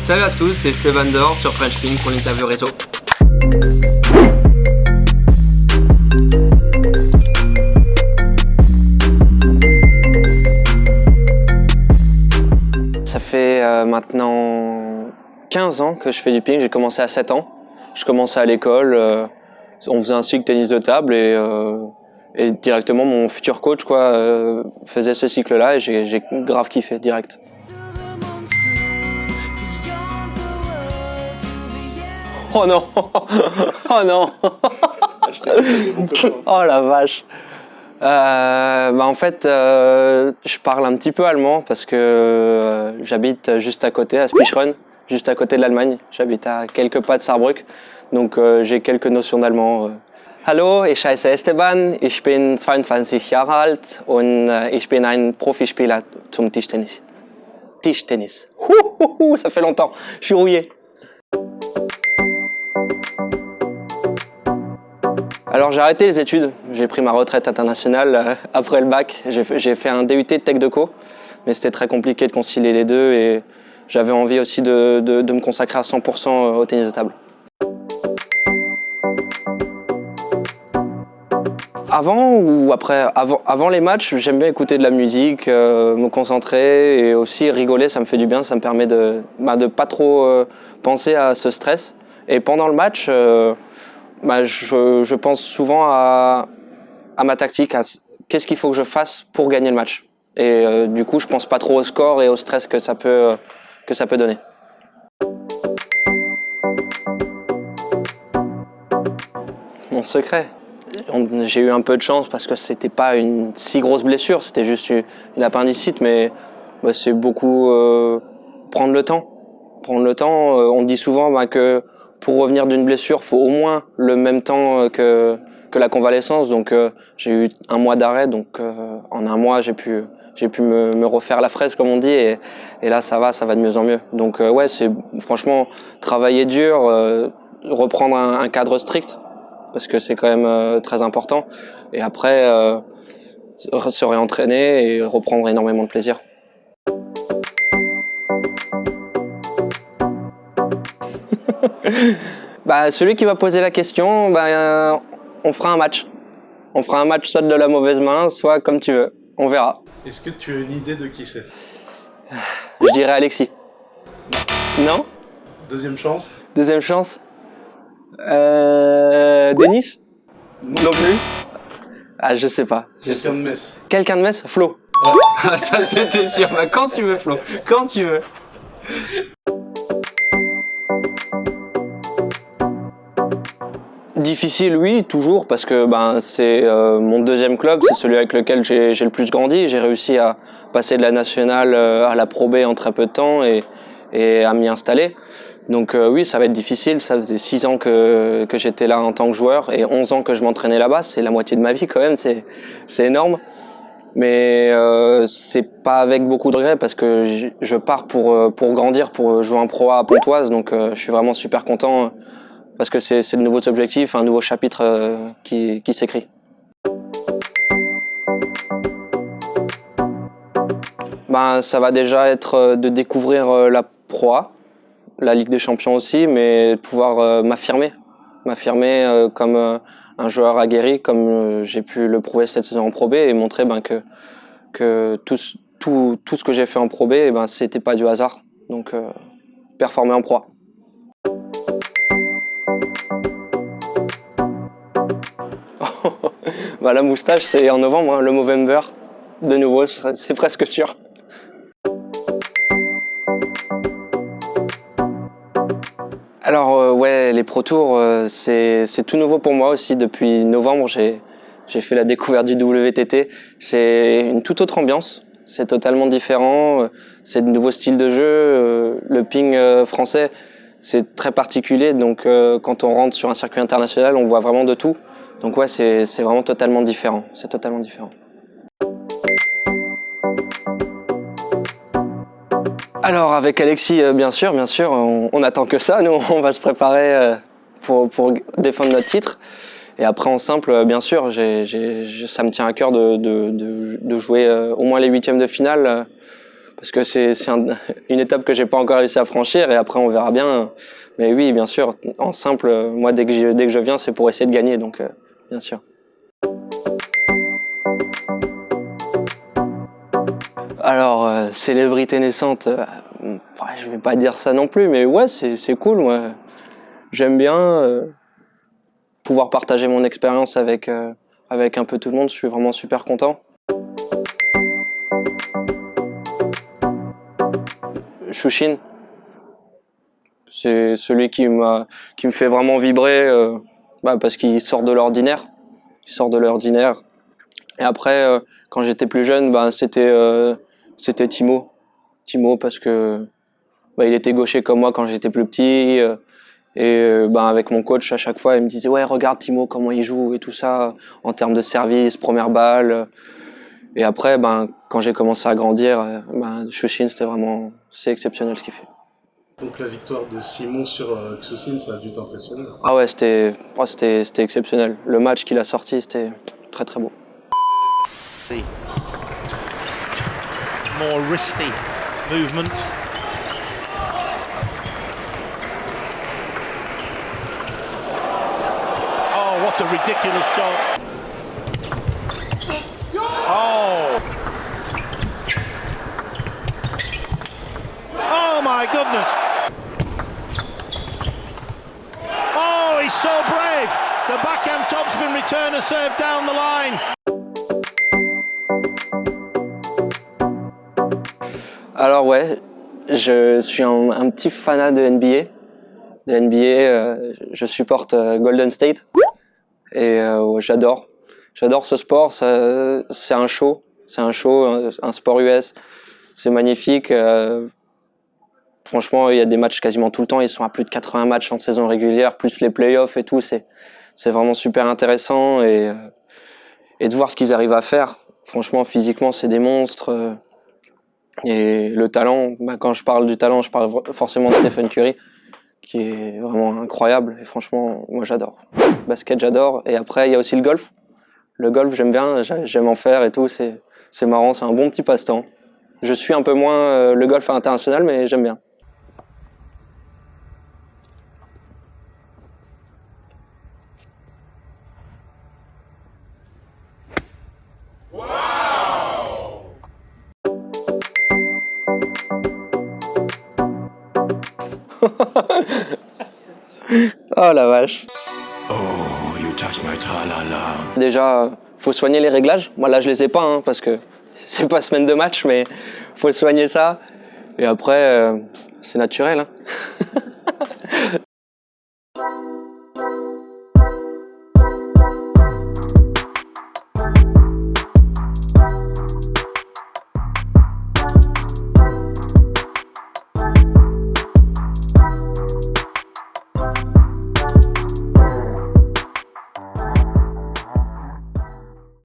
Salut à tous, c'est Stéphane Dehors sur French Ping pour l'interview réseau. Ça fait maintenant 15 ans que je fais du ping, j'ai commencé à 7 ans. Je commençais à l'école, on faisait un cycle tennis de table et directement mon futur coach faisait ce cycle-là et j'ai grave kiffé direct. Oh non. Oh non. Oh la vache. En fait, je parle un petit peu allemand parce que j'habite juste à côté, à Spicheren, juste à côté de l'Allemagne. J'habite à quelques pas de Saarbrück, donc j'ai quelques notions d'allemand. Hallo, ich heiße Esteban, ich bin 22 Jahre alt und ich bin ein Profispieler zum Tischtennis. Tischtennis. Ça fait longtemps, je suis rouillé. Alors j'ai arrêté les études, j'ai pris ma retraite internationale après le bac. J'ai fait un DUT de Tech Deco, mais c'était très compliqué de concilier les deux et j'avais envie aussi de me consacrer à 100% au tennis de table. Avant ou après? Avant les matchs, j'aime bien écouter de la musique, me concentrer et aussi rigoler, ça me fait du bien, ça me permet de pas trop penser à ce stress. Et pendant le match, je pense souvent à ma tactique, à qu'est-ce qu'il faut que je fasse pour gagner le match. Et du coup, je pense pas trop au score et au stress que ça peut donner. Mon secret, j'ai eu un peu de chance parce que c'était pas une si grosse blessure, c'était juste une appendicite, mais c'est beaucoup prendre le temps. Prendre le temps, on dit souvent que pour revenir d'une blessure, il faut au moins le même temps que la convalescence. Donc j'ai eu un mois d'arrêt, donc en un mois j'ai pu me refaire la fraise comme on dit, et là ça va de mieux en mieux. Donc ouais, c'est franchement travailler dur, reprendre un cadre strict parce que c'est quand même très important, et après se réentraîner et reprendre énormément de plaisir. Celui qui va poser la question, on fera un match. On fera un match soit de la mauvaise main, soit comme tu veux. On verra. Est-ce que tu as une idée de qui c'est? Je dirais Alexis. Non? Deuxième chance? Deuxième chance? Denis? Non plus? Ah, je sais pas. Quelqu'un de Metz. Quelqu'un de Metz? Flo. Ouais. Ah, ça c'était sûr. Quand tu veux, Flo. Quand tu veux. Difficile, oui, toujours, parce que c'est mon deuxième club, c'est celui avec lequel j'ai le plus grandi. J'ai réussi à passer de la nationale à la Pro B en très peu de temps et à m'y installer. Donc oui, ça va être difficile. Ça faisait 6 ans que j'étais là en tant que joueur et 11 ans que je m'entraînais là-bas. C'est la moitié de ma vie quand même, c'est énorme. Mais c'est pas avec beaucoup de regrets parce que je pars pour grandir, pour jouer en Pro A à Pontoise. Donc je suis vraiment super content. Parce que c'est de nouveaux objectifs, un nouveau chapitre qui s'écrit. Ça va déjà être de découvrir la Pro A, la Ligue des Champions aussi, mais de pouvoir m'affirmer comme un joueur aguerri, comme j'ai pu le prouver cette saison en Pro B, et montrer que tout ce que j'ai fait en Pro B, c'était pas du hasard. Donc performer en Pro A. La moustache, c'est en novembre, le Movember. De nouveau, c'est presque sûr. Alors ouais, les Pro Tours, c'est tout nouveau pour moi aussi. Depuis novembre, j'ai fait la découverte du WTT. C'est une toute autre ambiance. C'est totalement différent. C'est de nouveaux styles de jeu. Le ping français, c'est très particulier. Donc quand on rentre sur un circuit international, on voit vraiment de tout. Donc ouais, c'est vraiment totalement différent. C'est totalement différent. Alors avec Alexis, bien sûr, on attend que ça. Nous, on va se préparer pour défendre notre titre. Et après en simple, bien sûr, ça me tient à cœur de jouer au moins les huitièmes de finale. parce que une étape que j'ai pas encore réussi à franchir et après on verra bien. Mais oui, bien sûr, en simple, moi dès que je viens, c'est pour essayer de gagner, donc bien sûr. Alors, célébrité naissante, je vais pas dire ça non plus, mais ouais, c'est cool. Moi, j'aime bien pouvoir partager mon expérience avec un peu tout le monde. Je suis vraiment super content. Chouchine, c'est celui qui me fait vraiment vibrer parce qu'il sort de l'ordinaire. Il sort de l'ordinaire. Et après, quand j'étais plus jeune, c'était Timo. Timo parce que il était gaucher comme moi quand j'étais plus petit. Avec mon coach, à chaque fois, il me disait « Ouais, regarde Timo, comment il joue et tout ça, en termes de service, première balle. » Et après, quand j'ai commencé à grandir, Chouchine, c'est exceptionnel ce qu'il fait. Donc la victoire de Simon sur Xusin, ça a dû t'impressionner. Ah ouais, c'était exceptionnel. Le match qu'il a sorti, c'était très très beau. More wristy movement. Oh, what a ridiculous shot. Oh. Oh my goodness. Oh, he's so brave. The backhand topspin returner serve down the line. Alors ouais, je suis un petit fanat de NBA. Je supporte Golden State et j'adore ce sport. C'est un show, un sport US. C'est magnifique. Franchement, il y a des matchs quasiment tout le temps. Ils sont à plus de 80 matchs en saison régulière, plus les playoffs et tout. C'est vraiment super intéressant et de voir ce qu'ils arrivent à faire. Franchement, physiquement, c'est des monstres. Et le talent, quand je parle du talent, je parle forcément de Stephen Curry, qui est vraiment incroyable. Et franchement, moi j'adore. Basket, j'adore. Et après, il y a aussi le golf. Le golf, j'aime bien, j'aime en faire et tout. C'est marrant, c'est un bon petit passe-temps. Je suis un peu moins le golf à l'international, mais j'aime bien. Oh la vache. Oh, you touch my tralala. Déjà, faut soigner les réglages. Moi là, je les ai pas, parce que c'est pas semaine de match, mais faut soigner ça. Et après, c'est naturel.